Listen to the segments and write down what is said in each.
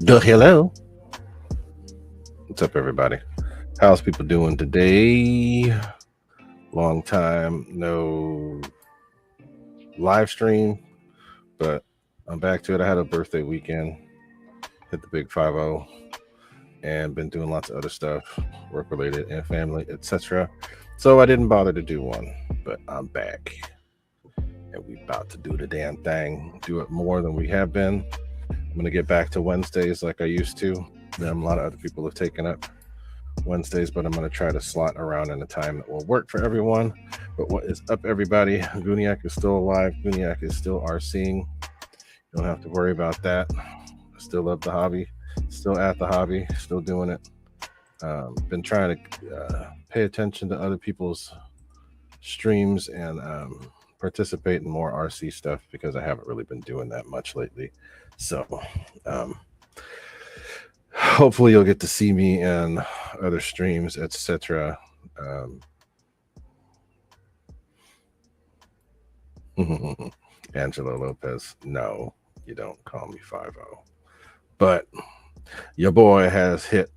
Hello. What's up, everybody? How's people doing today? Long time no live stream, but I'm back to it. I had a birthday weekend, hit the big 50, and been doing lots of other stuff, work related and family, etc. So I didn't bother to do one, but I'm back, and we about to do the damn thing. Do it more than we have been. I'm gonna get back to Wednesdays like I used to. A lot of other people have taken up Wednesdays, but I'm going to try to slot around in a time that will work for everyone. But what is up, everybody? Guniak is still alive. Guniak is still RCing. You don't have to worry about that. I still love the hobby. Still at the hobby. Still doing it. Been trying to pay attention to other people's streams and participate in more RC stuff because I haven't really been doing that much lately. So, hopefully you'll get to see me in other streams, etc. Angela Lopez, no, you don't call me 50. But your boy has hit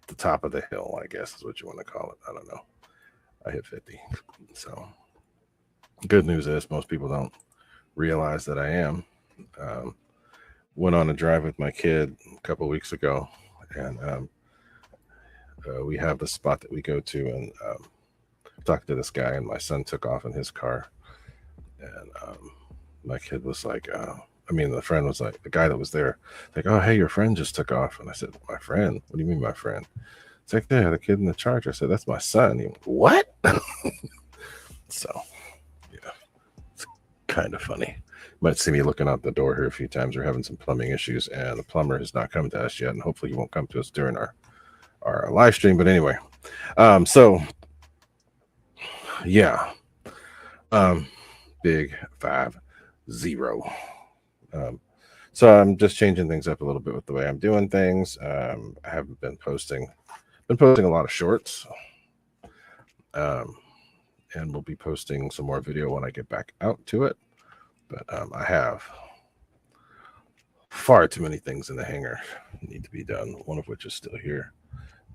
the top of the hill, I guess is what you want to call it. I don't know. I hit 50. So good news is most people don't realize that I am. Went on a drive with my kid a couple weeks ago, and we have the spot that we go to, and talked to this guy, and my son took off in his car, and my kid was like, the friend was like, the guy that was there, like, oh, hey, your friend just took off. And I said, my friend? What do you mean, my friend? It's like, yeah, the kid in the Charger. I said, that's my son. He went, what? So, yeah, it's kind of funny. Might see me looking out the door here a few times. We're having some plumbing issues, and the plumber has not come to us yet, and hopefully he won't come to us during our live stream. But anyway, so yeah, big 50. So I'm just changing things up a little bit with the way I'm doing things. I haven't been posting a lot of shorts, and we'll be posting some more video when I get back out to it. But I have far too many things in the hangar that need to be done, one of which is still here.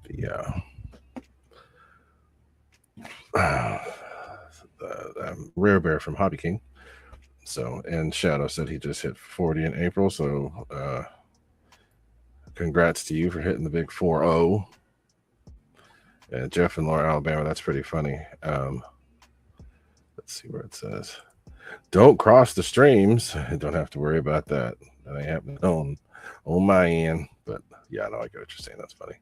The Rare Bear from Hobby King. So, and Shadow said he just hit 40 in April. So, congrats to you for hitting the big 4-0. And Jeff and Laura, Alabama, that's pretty funny. Let's see where it says. Don't cross the streams. I don't have to worry about that. That ain't happening on my end. But yeah, no, I get what you're saying. That's funny.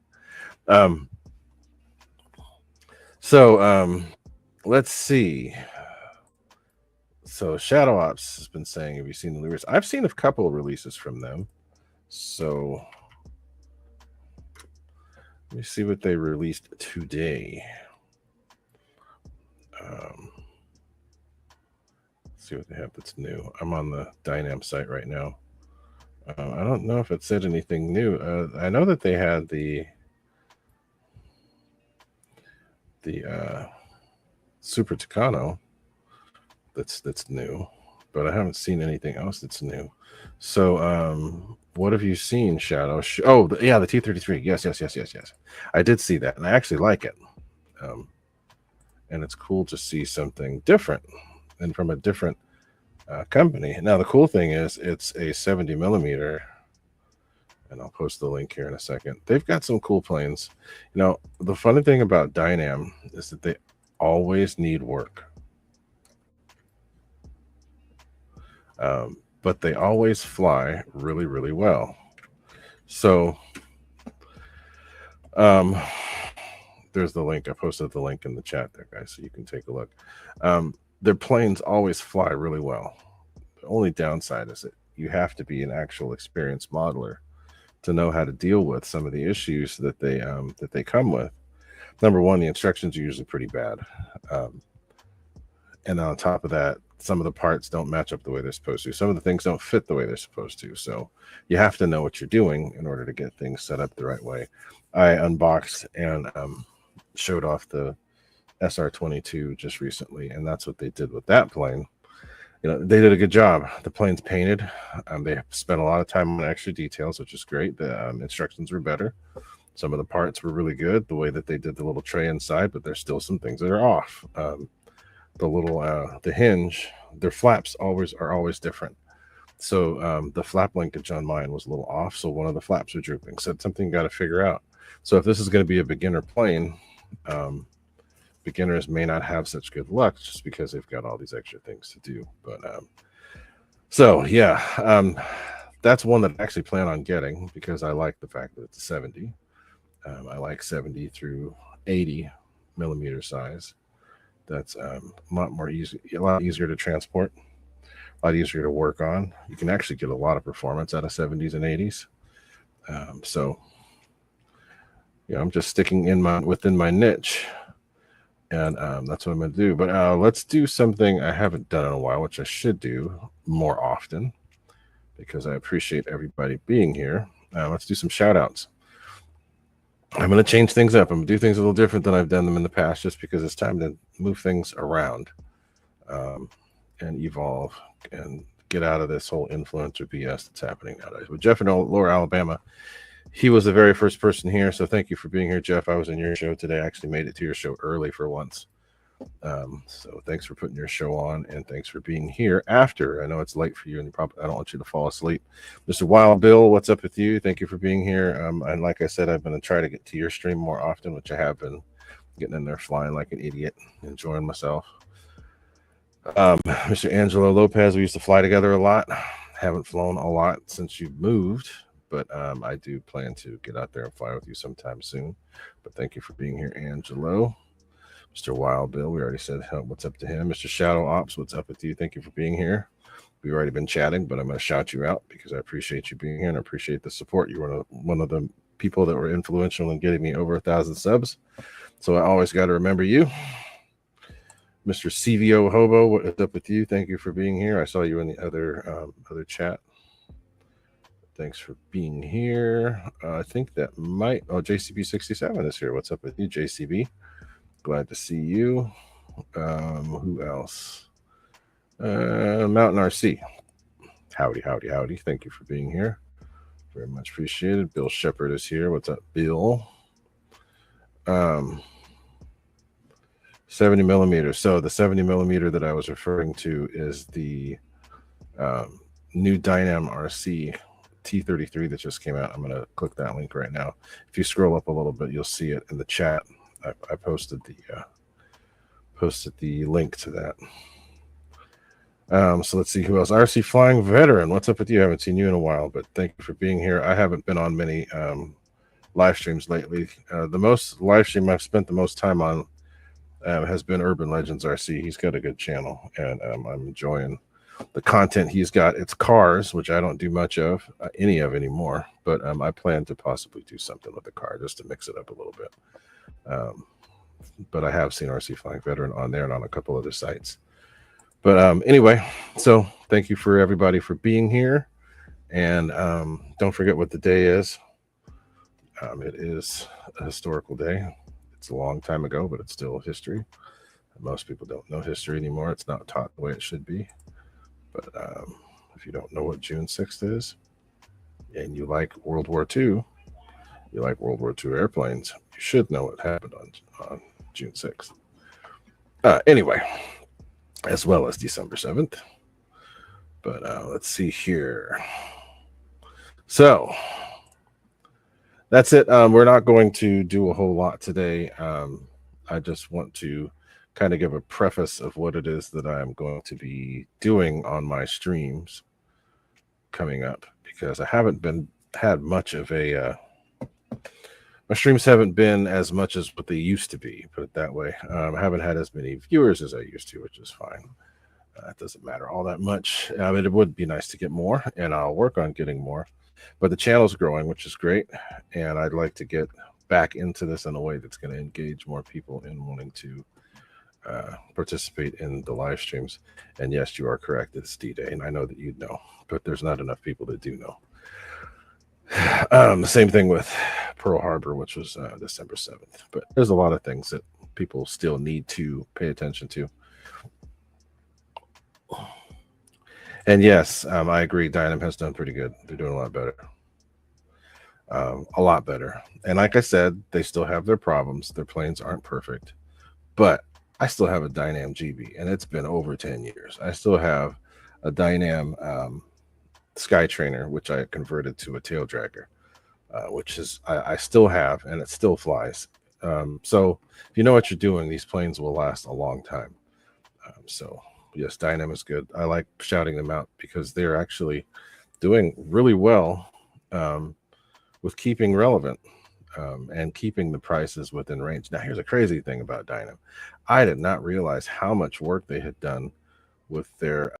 So let's see. So Shadow Ops has been saying, have you seen the Lures? I've seen a couple of releases from them. So let me see what they released today. See what they have that's new. I'm on the Dynam site right now. I don't know if it said anything new. I know that they had the Super Tucano that's new, but I haven't seen anything else that's new. So what have you seen, Shadow? The T33. Yes. I did see that, and I actually like it. And it's cool to see something different and from a different company. Now, the cool thing is it's a 70 millimeter, and I'll post the link here in a second. They've got some cool planes. You know, the funny thing about Dynam is that they always need work. But they always fly really, really well. So there's the link. I posted the link in the chat there, guys, so you can take a look. Their planes always fly really well. The only downside is that you have to be an actual experienced modeler to know how to deal with some of the issues that they come with. Number one, the instructions are usually pretty bad. And on top of that, some of the parts don't match up the way they're supposed to. Some of the things don't fit the way they're supposed to. So you have to know what you're doing in order to get things set up the right way. I unboxed and showed off the SR-22 just recently, and that's what they did with that plane. they did a good job. The plane's painted. They spent a lot of time on extra details, which is great. The instructions were better. Some of the parts were really good, the way that they did the little tray inside, but there's still some things that are off. The hinge, their flaps are always different. So the flap linkage on mine was a little off. So one of the flaps are drooping. So it's something you got to figure out. So if this is going to be a beginner plane, beginners may not have such good luck just because they've got all these extra things to do. But that's one that I actually plan on getting because I like the fact that it's a 70. I like 70 through 80 millimeter size. That's a lot easier to transport, a lot easier to work on. You can actually get a lot of performance out of 70s and 80s. I'm just sticking within my niche, and that's what I'm going to do. But let's do something I haven't done in a while, which I should do more often because I appreciate everybody being here. Let's do some shout outs. I'm going to change things up. I'm going to do things a little different than I've done them in the past just because it's time to move things around and evolve and get out of this whole influencer BS that's happening nowadays. With Jeff in Lower Alabama, he was the very first person here. So thank you for being here, Jeff. I was in your show today. I actually made it to your show early for once. So thanks for putting your show on and thanks for being here after. I know it's late for you and I don't want you to fall asleep. Mr. Wild Bill, what's up with you? Thank you for being here. And like I said, I've been trying to get to your stream more often, which I have been getting in there flying like an idiot, enjoying myself. Mr. Angelo Lopez, we used to fly together a lot. Haven't flown a lot since you moved, but I do plan to get out there and fly with you sometime soon. But thank you for being here, Angelo. Mr. Wild Bill, we already said what's up to him. Mr. Shadow Ops, what's up with you? Thank you for being here. We've already been chatting, but I'm going to shout you out because I appreciate you being here and I appreciate the support. You were one of the people that were influential in getting me over 1,000 subs. So I always got to remember you. Mr. CVO Hobo, what's up with you? Thank you for being here. I saw you in the other chat. Thanks for being here. I think that JCB67 is here. What's up with you, JCB? Glad to see you. Who else? Mountain RC. Howdy. Thank you for being here. Very much appreciated. Bill Shepard is here. What's up, Bill? 70 millimeter. So the 70 millimeter that I was referring to is the new Dynam RC T33 that just came out. I'm going to click that link right now. If you scroll up a little bit, you'll see it in the chat. I posted the link to that. So let's see who else. RC Flying Veteran, what's up with you? I haven't seen you in a while, but thank you for being here. I haven't been on many live streams lately. The most live stream I've spent the most time on has been Urban Legends RC. He's got a good channel, and I'm enjoying the content he's got. It's cars, which I don't do much of, any of anymore, but I plan to possibly do something with the car just to mix it up a little bit. But I have seen RC Flying Veteran on there and on a couple other sites. But anyway, so thank you for everybody for being here. And don't forget what the day is. It is a historical day. It's a long time ago, but it's still history. Most people don't know history anymore. It's not taught the way it should be. But if you don't know what June 6th is, and you like World War II, you like World War II airplanes, you should know what happened on June 6th. Anyway, as well as December 7th. But let's see here. So that's it. We're not going to do a whole lot today. I just want to kind of give a preface of what it is that I'm going to be doing on my streams coming up, because I haven't had much of a my streams haven't been as much as what they used to be, put it that way. I haven't had as many viewers as I used to, which is fine. It doesn't matter all that much. I mean, it would be nice to get more, and I'll work on getting more. But the channel's growing, which is great, and I'd like to get back into this in a way that's going to engage more people in wanting to participate in the live streams. And yes, you are correct. It's D-Day, and I know that you'd know, but there's not enough people that do know. The same thing with Pearl Harbor, which was December 7th. But there's a lot of things that people still need to pay attention to. And yes, I agree. Dynam has done pretty good. They're doing a lot better. A lot better. And like I said, they still have their problems. Their planes aren't perfect, but I still have a Dynam GB, and it's been over 10 years. I still have a Dynam Sky Trainer, which I converted to a tail dragger, which is I still have, and it still flies. So if you know what you're doing, these planes will last a long time. So yes, Dynam is good. I like shouting them out because they're actually doing really well um, with keeping relevant and keeping the prices within range. Now, here's a crazy thing about Dynam. I did not realize how much work they had done with their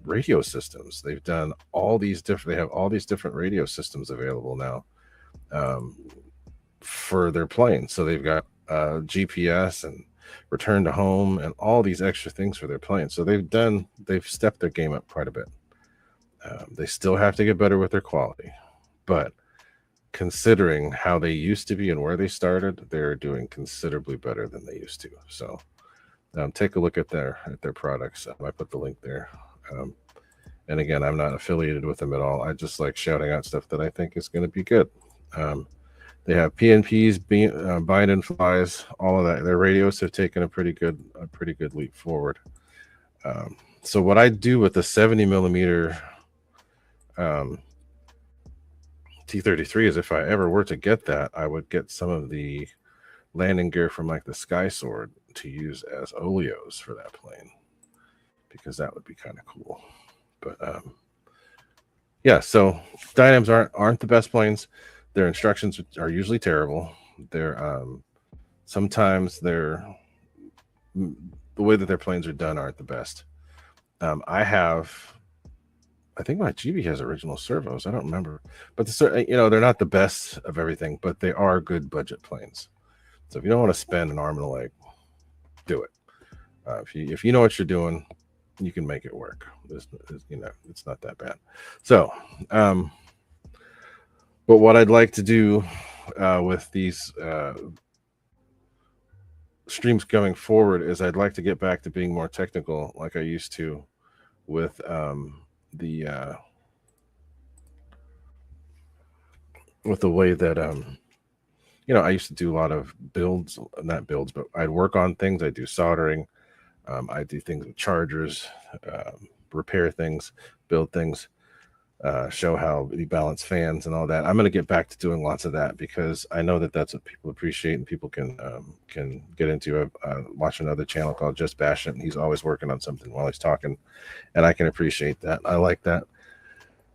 radio systems. They've done all these different. They have all these different radio systems available now um, for their planes. So they've got GPS and return to home and all these extra things for their planes. So they've stepped their game up quite a bit. They still have to get better with their quality, but considering how they used to be and where they started, they're doing considerably better than they used to. So take a look at their products. I put the link there. Um, and again, I'm not affiliated with them at all. I just like shouting out stuff that I think is going to be good. They have PNPs, bind and flies, all of that. Their radios have taken a pretty good leap forward. So what I do with the 70 millimeter um, T-33 is if I ever were to get that, I would get some of the landing gear from like the Sky Sword to use as oleos for that plane, because that would be kind of cool. But yeah, so Dynams aren't the best planes. Their instructions are usually terrible. They're sometimes the way that their planes are done aren't the best. I think my GB has original servos. I don't remember, but they're not the best of everything, but they are good budget planes. So if you don't want to spend an arm and a leg, do it. If you know what you're doing, you can make it work. It's not that bad. So, but what I'd like to do with these streams going forward is I'd like to get back to being more technical, like I used to with the way that I used to do a lot of builds, not builds, but I'd work on things. I do soldering. I do things with chargers, repair things, build things, show how you balance fans and all that. I'm going to get back to doing lots of that because I know that that's what people appreciate and people can get into. I watch another channel called Just Bash It, and he's always working on something while he's talking, and I can appreciate that. I like that.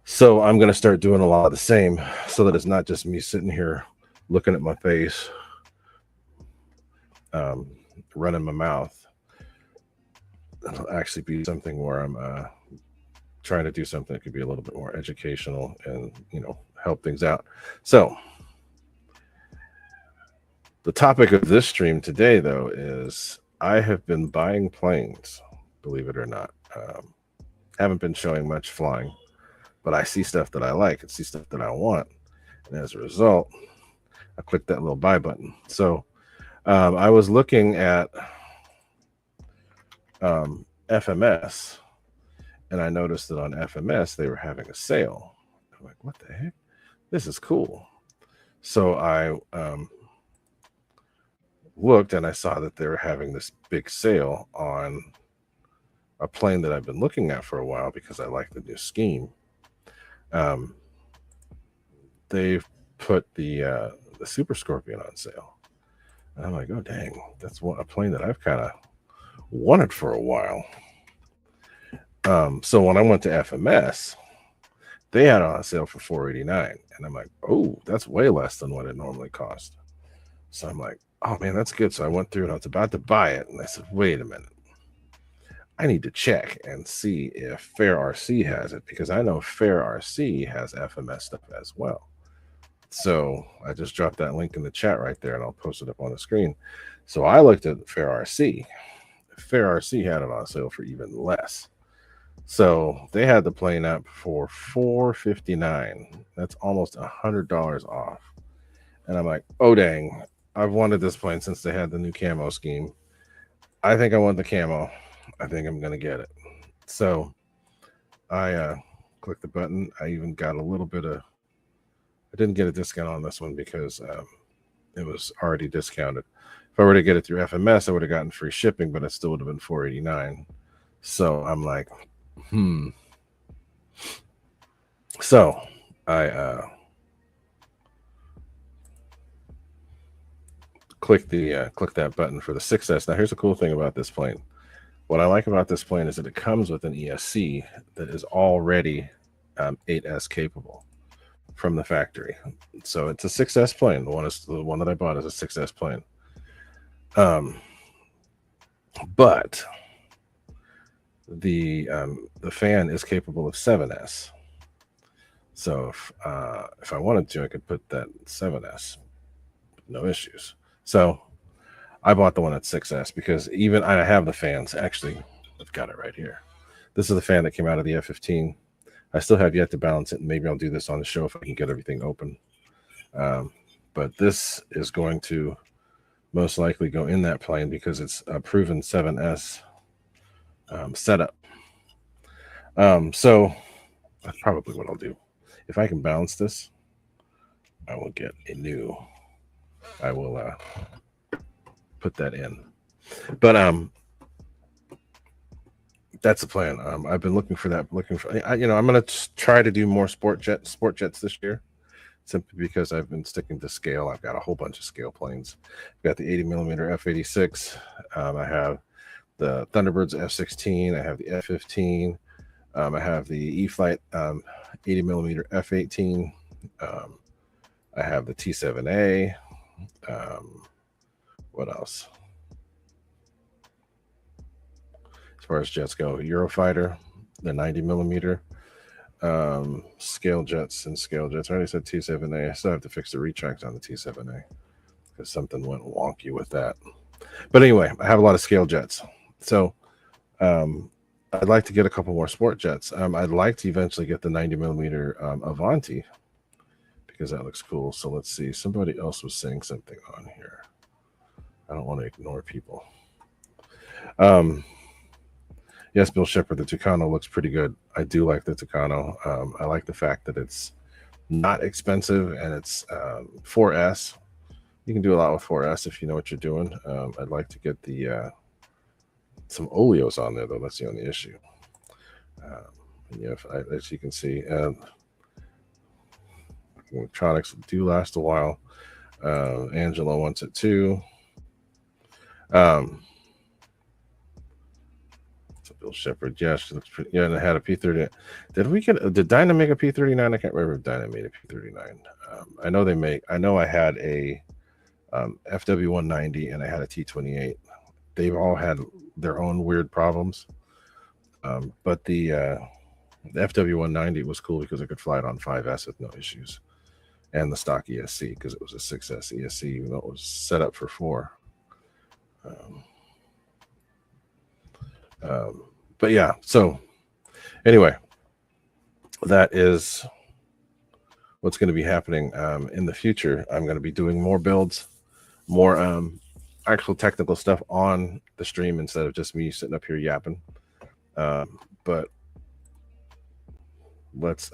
So I'm going to start doing a lot of the same so that it's not just me sitting here looking at my face, running my mouth. It'll actually be something where I'm trying to do something that could be a little bit more educational and help things out. So the topic of this stream today, though, is I have been buying planes, believe it or not. Haven't been showing much flying, but I see stuff that I like and see stuff that I want, and as a result, I clicked that little buy button. So I was looking at FMS, and I noticed that on FMS they were having a sale. I'm like, what the heck? This is cool. So I looked and I saw that they were having this big sale on a plane that I've been looking at for a while because I like the new scheme. They've put the Super Scorpion on sale. And I'm like, oh dang, that's a plane that I've kind of wanted for a while. So when I went to FMS, they had it on sale for $489, and I'm like, oh, that's way less than what it normally cost. So I'm like, oh man, that's good. So I went through and I was about to buy it, and I said, wait a minute, I need to check and see if Fair RC has it, because I know Fair RC has FMS stuff as well. So I just dropped that link in the chat right there, and I'll post it up on the screen. So I looked at Fair RC. Fair RC had it on sale for even less. So they had the plane up for $459. That's almost $100 off. And I'm like, oh dang, I've wanted this plane since they had the new camo scheme. I think I want the camo. I think I'm gonna get it. So I clicked the button. I even got a little bit of. I didn't get a discount on this one because it was already discounted. If I were to get it through FMS, I would have gotten free shipping, but it still would have been $4.89. So I'm like, So I click that button for the 6S. Now here's the cool thing about this plane. What I like about this plane is that it comes with an ESC that is already 8S capable from the factory. So it's a 6S plane. The one that I bought is a 6S plane. But the fan is capable of 7S. So if I wanted to, I could put that 7S, no issues. So I bought the one at 6S because even I have the fans. Actually, I've got it right here. This is the fan that came out of the F-15. I still have yet to balance it, and maybe I'll do this on the show if I can get everything open. But this is going to most likely go in that plane because it's a proven 7S setup. So that's probably what I'll do. If I can balance this, I will get a new. I will put that in. But that's the plan. I've been looking for that. I'm going to try to do more sport jets this year, simply because I've been sticking to scale. I've got a whole bunch of scale planes. I've got the 80mm F-86. I have the Thunderbirds F-16. I have the F-15. I have the E-Flight 80mm F-18. I have the T-7A. What else? As far as jets go, Eurofighter, the 90mm. Scale jets. I already said T-7A. I still have to fix the retracts on the T-7A because something went wonky with that. But anyway, I have a lot of scale jets. So I'd like to get a couple more sport jets. I'd like to eventually get the 90mm Avanti because that looks cool. So let's see. Somebody else was saying something on here. I don't want to ignore people. Yes, Bill Shepard, the Tucano looks pretty good. I do like the Tucano. I like the fact that it's not expensive and it's 4S. You can do a lot with 4S if you know what you're doing. I'd like to get the some oleos on there, though. That's the only issue. As you can see, electronics do last a while. Angela wants it too. Bill Shepard, yeah, she looks pretty. Yeah, and it had a P30. Did Dyna make a P39? I can't remember if Dyna made a P39. I know they make. I know I had a FW190 and I had a T28. They've all had their own weird problems. But the FW190 was cool because I could fly it on 5S with no issues, and the stock ESC because it was a 6S ESC, even though it was set up for 4. But yeah, so anyway, that is what's going to be happening in the future. I'm going to be doing more builds, more actual technical stuff on the stream instead of just me sitting up here yapping. But let's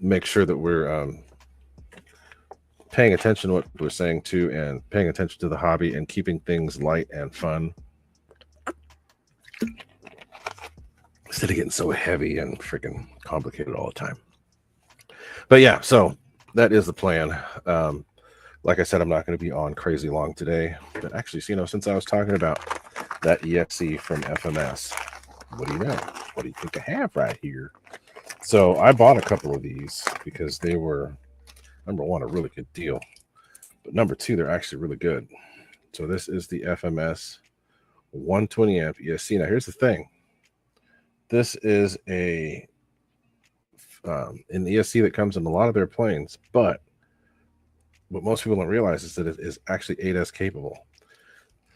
make sure that we're paying attention to what we're saying too, and paying attention to the hobby and keeping things light and fun instead of getting so heavy and freaking complicated all the time. But yeah, so that is the plan. Like I said, I'm not going to be on crazy long today, but actually, since I was talking about that EXE from FMS, what do you know? What do you think I have right here? So I bought a couple of these because they were, number one, a really good deal, but number two, they're actually really good. So this is the FMS 120 amp ESC. Now here's the thing. This is an ESC that comes in a lot of their planes, but what most people don't realize is that it is actually 8S capable.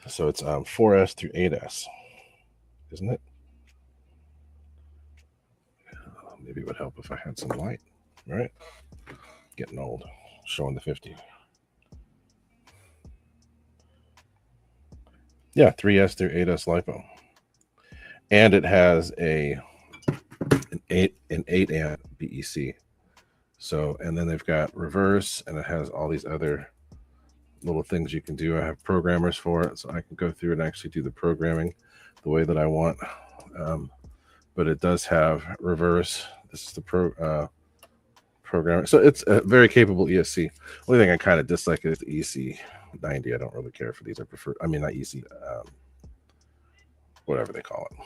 So it's 4S through 8S, isn't it? Maybe it would help if I had some light, right? Getting old, showing the 50. Yeah, 3S through 8S LiPo. and it has an 8 amp BEC. So, and then they've got reverse, and it has all these other little things you can do. I have programmers for it, so I can go through and actually do the programming the way that I want. But it does have reverse. This is the programmer. So it's a very capable ESC. Only thing I kind of dislike is the EC90. I don't really care for these. I prefer, I mean, not EC, whatever they call it.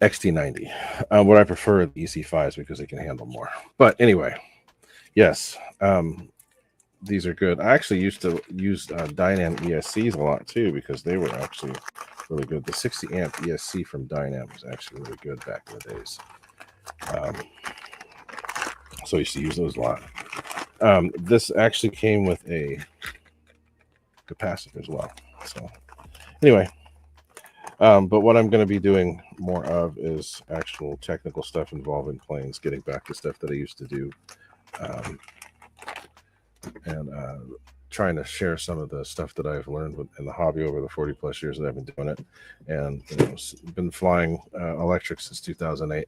XT90. What I prefer the EC5s because they can handle more. But anyway, yes, these are good. I actually used to use Dynam ESCs a lot too because they were actually really good. The 60 amp ESC from Dynam was actually really good back in the days. So I used to use those a lot. This actually came with a capacitor as well. So anyway, but what I'm going to be doing more of is actual technical stuff involving planes, getting back to stuff that I used to do, and trying to share some of the stuff that I've learned in the hobby over the 40 plus years that I've been doing it. And been flying electric since 2008.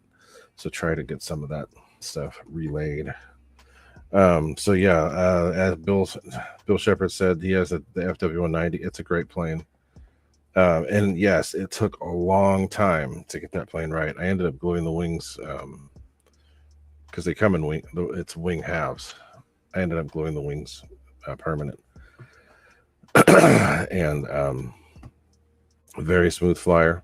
So try to get some of that stuff relayed. So yeah, as Bill Shepard said, he has the FW190. It's a great plane. And yes, it took a long time to get that plane right. I ended up gluing the wings because they come in wing. It's wing halves. I ended up gluing the wings permanent, and very smooth flyer,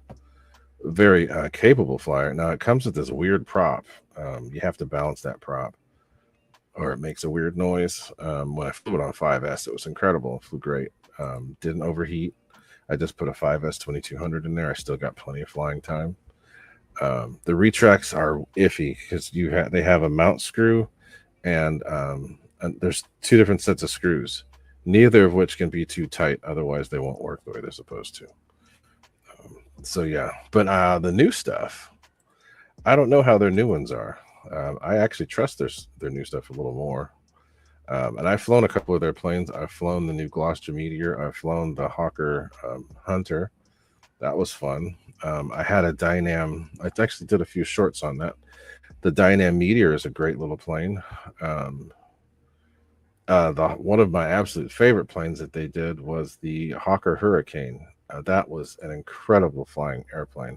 very capable flyer. Now it comes with this weird prop. You have to balance that prop, or it makes a weird noise. When I flew it on 5S, it was incredible. It flew great. Didn't overheat. I just put a 5S 2200 in there. I still got plenty of flying time. The retracts are iffy because they have a mount screw, and there's two different sets of screws, neither of which can be too tight. Otherwise, they won't work the way they're supposed to. So yeah, but the new stuff, I don't know how their new ones are. I actually trust their new stuff a little more. And I've flown a couple of their planes. I've flown the new Gloucester Meteor. I've flown the Hawker Hunter. That was fun. I had a Dynam. I actually did a few shorts on that. The Dynam Meteor is a great little plane. One of my absolute favorite planes that they did was the Hawker Hurricane. That was an incredible flying airplane.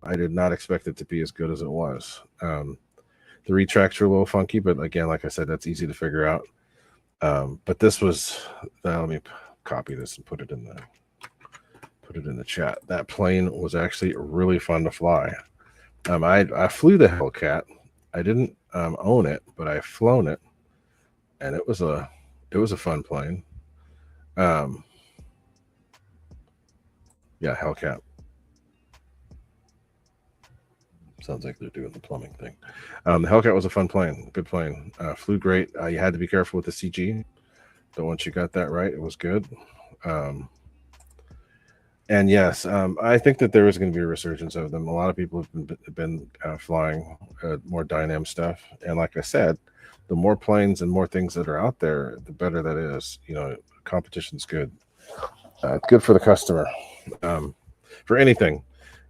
I did not expect it to be as good as it was. The retracts are a little funky, but again, like I said, that's easy to figure out. But this was, let me copy this and put it in the chat. That plane was actually really fun to fly. I flew the Hellcat. I didn't own it, but I've flown it, and it was a fun plane. Yeah, Hellcat. Sounds like they're doing the plumbing thing. The Hellcat was a fun plane, good plane. Flew great. You had to be careful with the CG, but once you got that right, it was good. And yes, I think that there is going to be a resurgence of them. A lot of people have been flying more Dynam stuff, and like I said, the more planes and more things that are out there, the better that is. Competition's good. Good for the customer, for anything.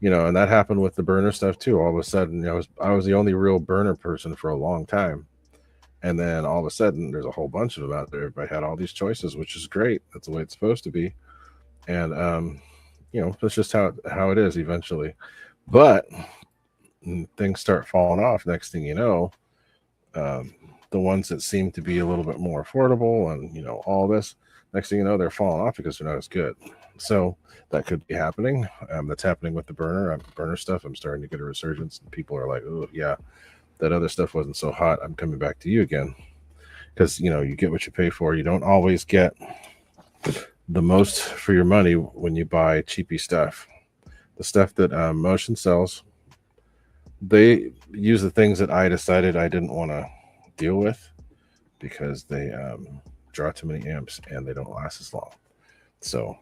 And that happened with the burner stuff too. All of a sudden, I was the only real burner person for a long time, and then all of a sudden, there's a whole bunch of them out there. Everybody had all these choices, which is great. That's the way it's supposed to be, and that's just how it is eventually. But things start falling off. Next thing you know, the ones that seem to be a little bit more affordable, and all this. Next thing you know, they're falling off because they're not as good. So that could be happening. That's happening with the burner stuff. I'm starting to get a resurgence, and people are like, "Oh, yeah, that other stuff wasn't so hot. I'm coming back to you again." Because you get what you pay for. You don't always get the most for your money when you buy cheapy stuff. The stuff that Motion sells, they use the things that I decided I didn't want to deal with because they draw too many amps and they don't last as long. So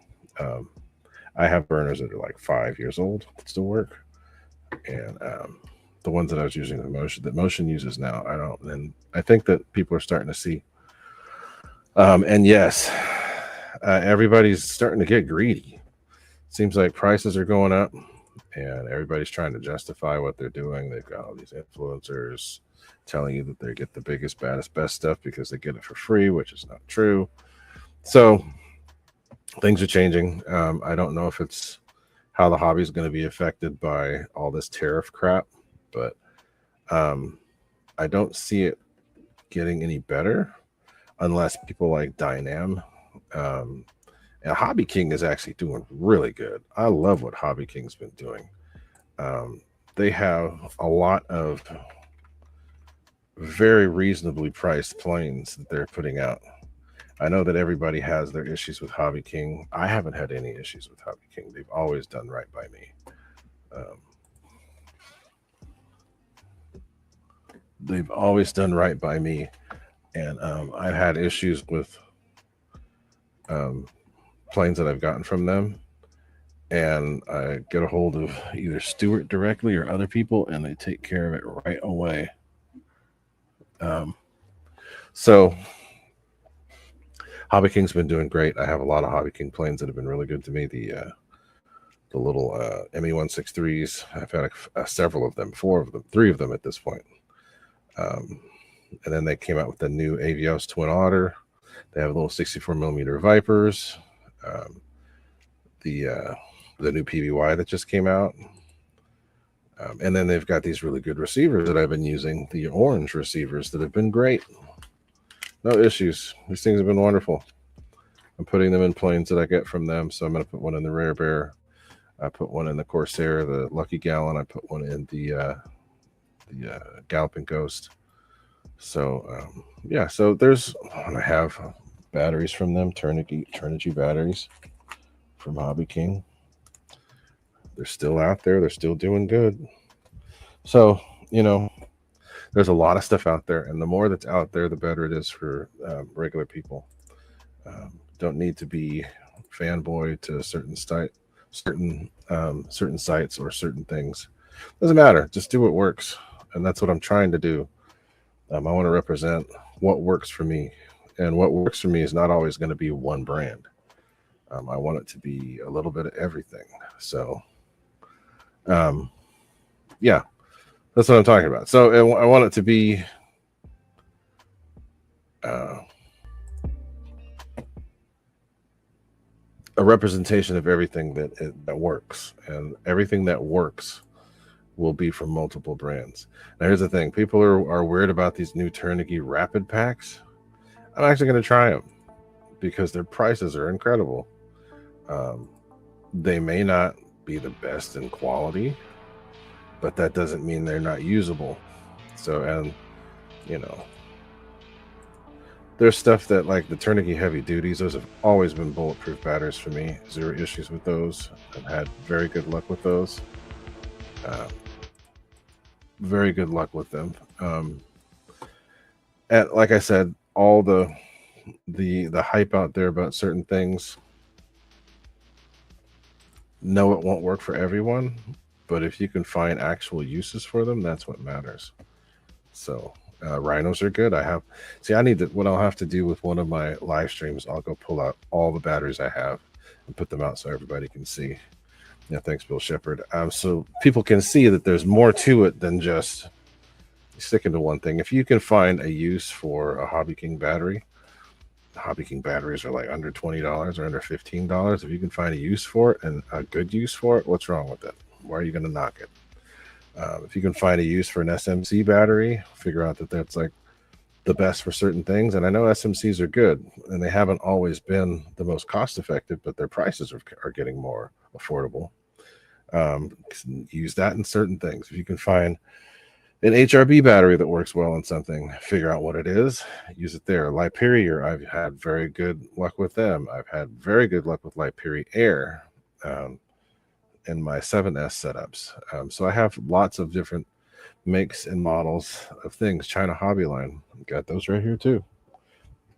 I have burners that are like 5 years old that still work, and the ones that I was using that Motion uses now, I don't. And I think that people are starting to see. And yes, everybody's starting to get greedy. seems like prices are going up and everybody's trying to justify what they're doing. They've got all these influencers telling you that they get the biggest, baddest, best stuff because they get it for free, which is not true. So things are changing. I don't know if it's how the hobby is going to be affected by all this tariff crap, but I don't see it getting any better unless people like Dynam. And Hobby King is actually doing really good. I love what Hobby King's been doing. They have a lot of very reasonably priced planes that they're putting out. I know that everybody has their issues with Hobby King. I haven't had any issues with Hobby King. They've always done right by me. They've always done right by me. And I've had issues with planes that I've gotten from them. And I get a hold of either Stuart directly or other people, and they take care of it right away. So Hobby King's been doing great. I have a lot of Hobby King planes that have been really good to me. The little ME163s. I've had several of them, 4 of them, 3 of them at this point. And then they came out with the new Avios Twin Otter. They have little 64 millimeter Vipers. The new PBY that just came out. And then they've got these really good receivers that I've been using, the orange receivers that have been great. No issues. These things have been wonderful. I'm putting them in planes that I get from them. So I'm going to put one in the Rare Bear. I put one in the Corsair, the Lucky Gallon. I put one in the Galloping Ghost. So yeah, so I have batteries from them, Turnigy batteries from Hobby King. They're still out there. They're still doing good. So, there's a lot of stuff out there, and the more that's out there, the better it is for regular people. Don't need to be fanboy to certain sites or certain things. Doesn't matter. Just do what works, and that's what I'm trying to do. I want to represent what works for me, and what works for me is not always going to be one brand. I want it to be a little bit of everything. So, yeah, that's what I'm talking about. So I want it to be a representation of everything that works, and everything that works will be from multiple brands. Now, here's the thing: people are weird about these new Turnigy Rapid Packs. I'm actually going to try them because their prices are incredible. They may not be the best in quality, but that doesn't mean they're not usable. So, and there's stuff that, like the Turnigy Heavy Duties, those have always been bulletproof batteries for me. 0 issues with those. I've had very good luck with those. Very good luck with them. And like I said, all the hype out there about certain things, no, it won't work for everyone, but if you can find actual uses for them, that's what matters. So rhinos are good. What I'll have to do with one of my live streams, I'll go pull out all the batteries I have and put them out so everybody can see. Yeah, thanks, Bill Shepard. So people can see that there's more to it than just sticking to one thing. If you can find a use for a Hobby King battery, Hobby King batteries are like under $20 or under $15. If you can find a use for it, and a good use for it, what's wrong with it? Why are you going to knock it? If you can find a use for an SMC battery, figure out that that's like the best for certain things. And I know SMCs are good, and they haven't always been the most cost effective, but their prices are getting more affordable. Use that in certain things. If you can find an HRB battery that works well in something, figure out what it is, use it there. Liperior, I've had very good luck with them. I've had very good luck with Liperi Air in my 7S setups. So I have lots of different makes and models of things. China Hobby Line, got those right here too.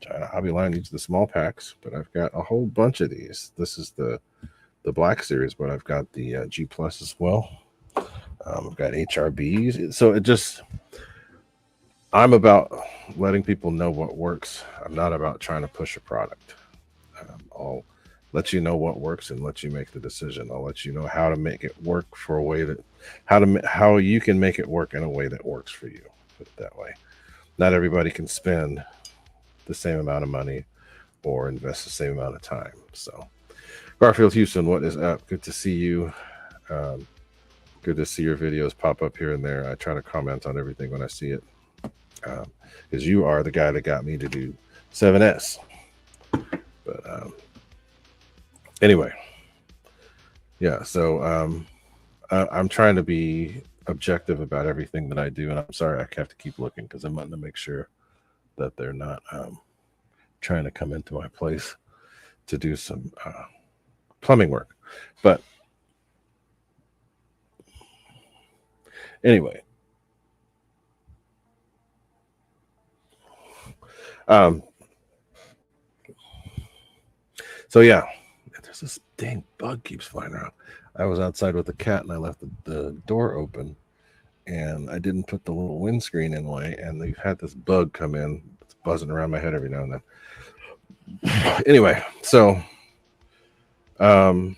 China Hobby Line needs the small packs, but I've got a whole bunch of these. This is the Black Series, but I've got the G Plus as well. I've got HRBs. So I'm about letting people know what works. I'm not about trying to push a product. let you know what works and let you make the decision. I'll let you know how to make it work for a way that how you can make it work in a way that works for you. Put it that way. Not everybody can spend the same amount of money or invest the same amount of time. So, Garfield Houston, what is up? Good to see you. Good to see your videos pop up here and there. I try to comment on everything when I see it, because you are the guy that got me to do 7S. But anyway, yeah. So I'm trying to be objective about everything that I do, and I'm sorry I have to keep looking because I'm wanting to make sure that they're not trying to come into my place to do some plumbing work. But anyway, so yeah, there's this dang bug keeps flying around. I was outside with the cat and I left the door open, and I didn't put the little windscreen in way, and they've had this bug come in. It's buzzing around my head every now and then. Anyway, so in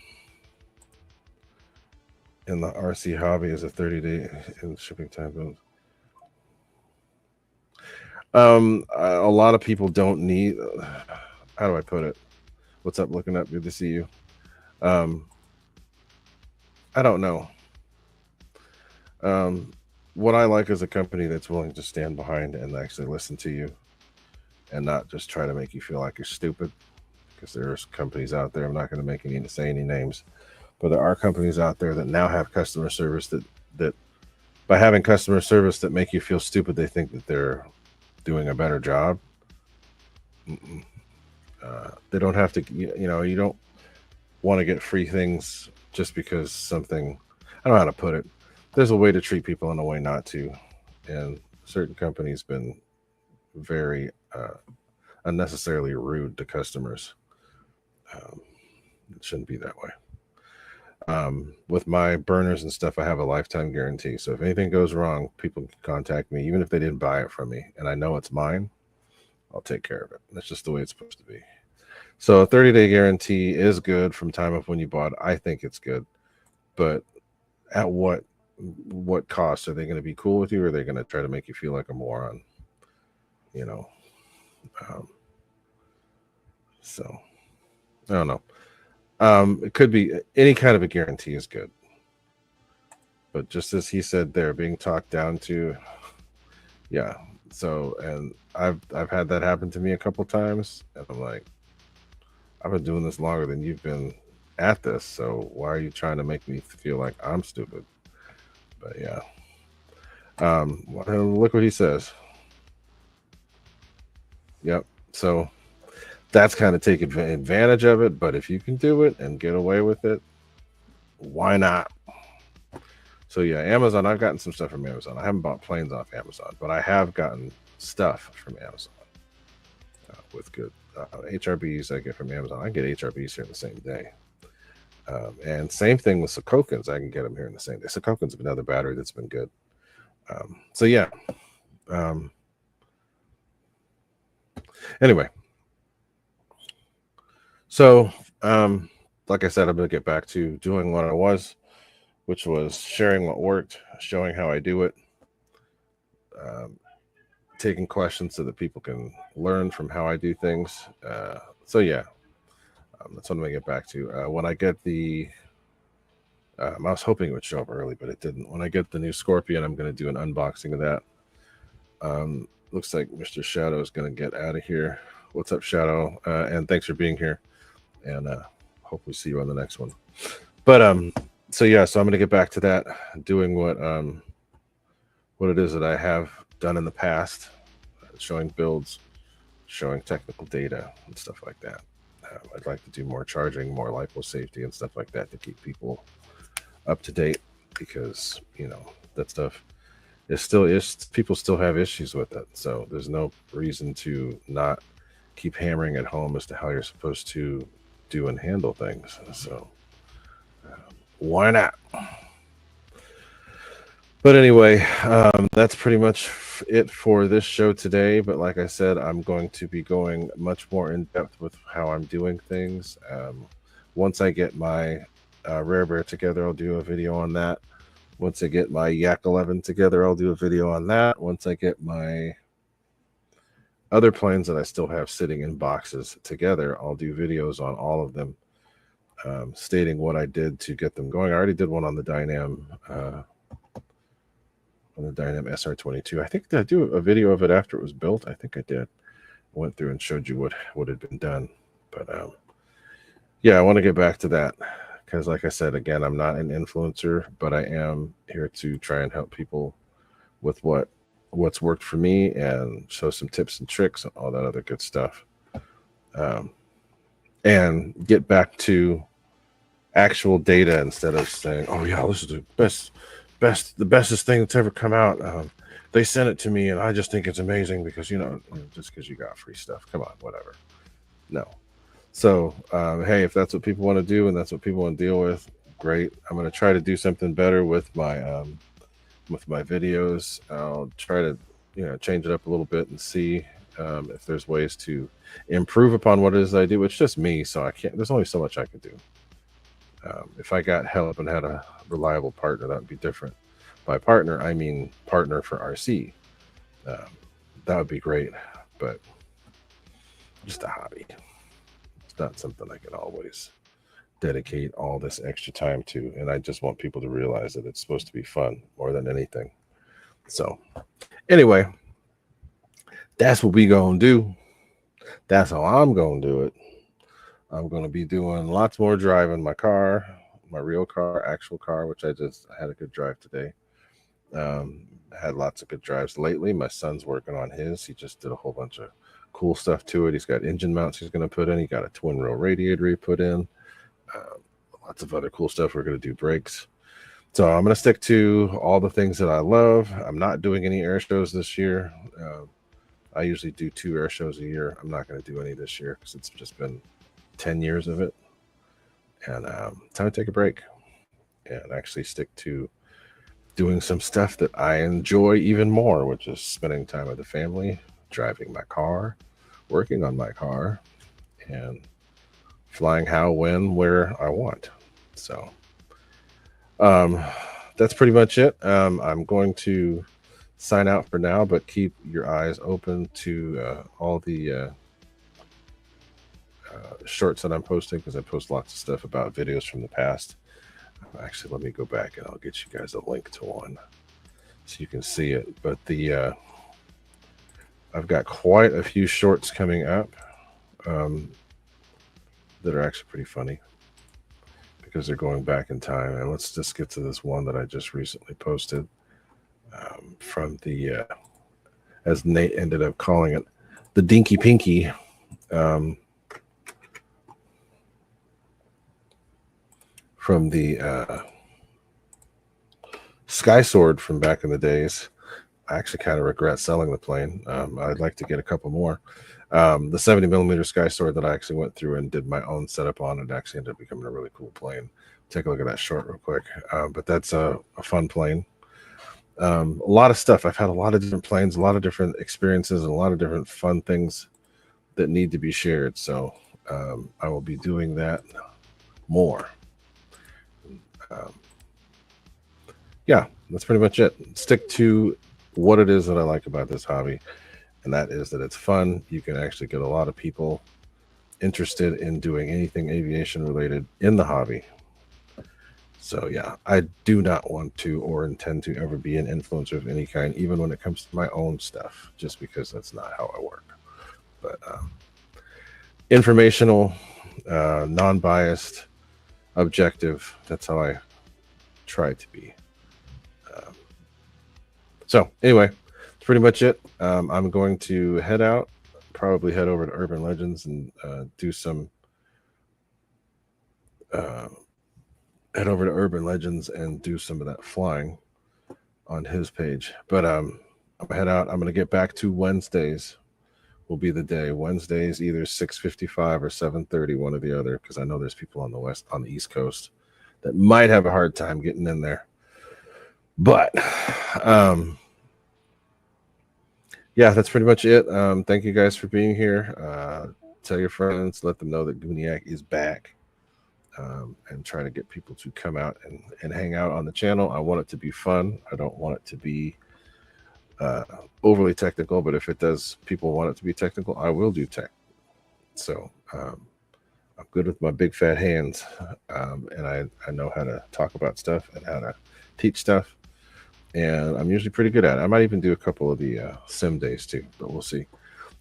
the RC hobby is a 30-day in shipping time. A lot of people don't need, how do I put it? What's up? Looking up. Good to see you. I don't know. What I like is a company that's willing to stand behind and actually listen to you and not just try to make you feel like you're stupid, because there's companies out there, I'm not going to make any say any names, but there are companies out there that now have customer service that by having customer service that make you feel stupid, they think that they're doing a better job. They don't have to, you know, you don't want to get free things just because something, I don't know how to put it. There's a way to treat people and a way not to. And certain companies been very unnecessarily rude to customers. It shouldn't be that way. With my burners and stuff, I have a lifetime guarantee. So if anything goes wrong, people can contact me, even if they didn't buy it from me, and I know it's mine, I'll take care of it. That's just the way it's supposed to be. So a 30-day guarantee is good from time of when you bought it. I think it's good, but at what cost? Are they going to be cool with you, or are they going to try to make you feel like a moron? You know, so I don't know. It could be any kind of a guarantee is good, but just as he said, they're being talked down to. Yeah. So, and I've had that happen to me a couple times, and I'm like, I've been doing this longer than you've been at this, so why are you trying to make me feel like I'm stupid? But yeah. Look what he says. Yep. So that's kind of take advantage of it, but if you can do it and get away with it, why not? So yeah, Amazon, I've gotten some stuff from Amazon. I haven't bought planes off Amazon, but I have gotten stuff from Amazon with good HRBs I get from Amazon. I get HRBs here in the same day. And same thing with Sakokins. I can get them here in the same day. Sakokins is another battery that's been good. So yeah. Anyway. So, like I said, I'm going to get back to doing what I was, which was sharing what worked, showing how I do it, taking questions so that people can learn from how I do things. So yeah, that's what I'm going to get back to. When I get the, I was hoping it would show up early, but it didn't. When I get the new Scorpion, I'm going to do an unboxing of that. Looks like Mr. Shadow is going to get out of here. What's up, Shadow? And thanks for being here. And hopefully see you on the next one. But so yeah, so I'm going to get back to that, doing what it is that I have done in the past, showing builds, showing technical data and stuff like that. I'd like to do more charging, more LiPo safety and stuff like that to keep people up to date, because you know that stuff is still people still have issues with it. So there's no reason to not keep hammering at home as to how you're supposed to do and handle things. So why not? But anyway, that's pretty much it for this show today. But like I said, I'm going to be going much more in depth with how I'm doing things. Once I get my Rare Bear together, I'll do a video on that. Once I get my Yak 11 together, I'll do a video on that. Once I get my other planes that I still have sitting in boxes together, I'll do videos on all of them, stating what I did to get them going. I already did one on the Dynam SR22. I think, did I do a video of it after it was built? I think I did. I went through and showed you what had been done. But yeah, I want to get back to that because, like I said, again, I'm not an influencer, but I am here to try and help people with what's worked for me and show some tips and tricks and all that other good stuff. And get back to actual data instead of saying, "Oh yeah, this is the bestest thing that's ever come out." They sent it to me, and I just think it's amazing because just because you got free stuff. Come on, whatever. No. So hey, if that's what people want to do and that's what people want to deal with, great. I'm going to try to do something better with my videos. I'll try to change it up a little bit and see if there's ways to improve upon what it is I do. It's just me, so I can't. There's only so much I could do. If I got help and had a reliable partner, that would be different. By partner, I mean partner for RC. That would be great, but just a hobby. It's not something I can always dedicate all this extra time to. And I just want people to realize that it's supposed to be fun more than anything. So anyway, that's what we gonna do. That's how I'm gonna do it. I'm going to be doing lots more driving my car, my real car, actual car, which I had a good drive today. Had lots of good drives lately. My son's working on his. He just did a whole bunch of cool stuff to it. He's got engine mounts he's going to put in. He got a twin row radiator he put in. Lots of other cool stuff. We're going to do brakes. So I'm going to stick to all the things that I love. I'm not doing any air shows this year. I usually do 2 air shows a year. I'm not going to do any this year because it's just been 10 years of it, and time to take a break and actually stick to doing some stuff that I enjoy even more, which is spending time with the family, driving my car, working on my car, and flying how, when, where I want. So that's pretty much it. I'm going to sign out for now, but keep your eyes open to all the shorts that I'm posting, because I post lots of stuff about videos from the past. Actually, let me go back and I'll get you guys a link to one so you can see it. But I've got quite a few shorts coming up that are actually pretty funny because they're going back in time. And let's just get to this one that I just recently posted from the as Nate ended up calling it, the Dinky Pinky. From the Sky Sword from back in the days. I actually kind of regret selling the plane. I'd like to get a couple more. The 70mm Sky Sword that I actually went through and did my own setup on, it actually ended up becoming a really cool plane. Take a look at that short real quick. But that's a fun plane. A lot of stuff. I've had a lot of different planes, a lot of different experiences, and a lot of different fun things that need to be shared. So I will be doing that more. Yeah, that's pretty much it. Stick to what it is that I like about this hobby, and that is that it's fun. You can actually get a lot of people interested in doing anything aviation related in the hobby. So yeah, I do not want to or intend to ever be an influencer of any kind, even when it comes to my own stuff, just because that's not how I work. But informational, non-biased, objective, that's how I try to be. So anyway, that's pretty much it. I'm going to head out, probably head over to Urban Legends and do some head over to Urban Legends and do some of that flying on his page. But I'm gonna head out. I'm gonna get back to Wednesdays. Will be the day. Wednesdays either 6:55 or 7:30, one or the other, because I know there's people on the East Coast that might have a hard time getting in there. But yeah, that's pretty much it. Thank you guys for being here. Tell your friends, let them know that Gooniac is back. and try to get people to come out and hang out on the channel. I want it to be fun. I don't want it to be overly technical, but if people want it to be technical, I will do tech. So I'm good with my big fat hands, and I know how to talk about stuff and how to teach stuff, and I'm usually pretty good at it. I might even do a couple of the sim days too, but we'll see.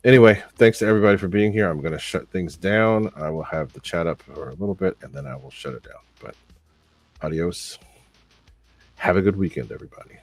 Anyway, thanks to everybody for being here. I'm going to shut things down. I will have the chat up for a little bit, and then I will shut it down. But adios. Have a good weekend, everybody.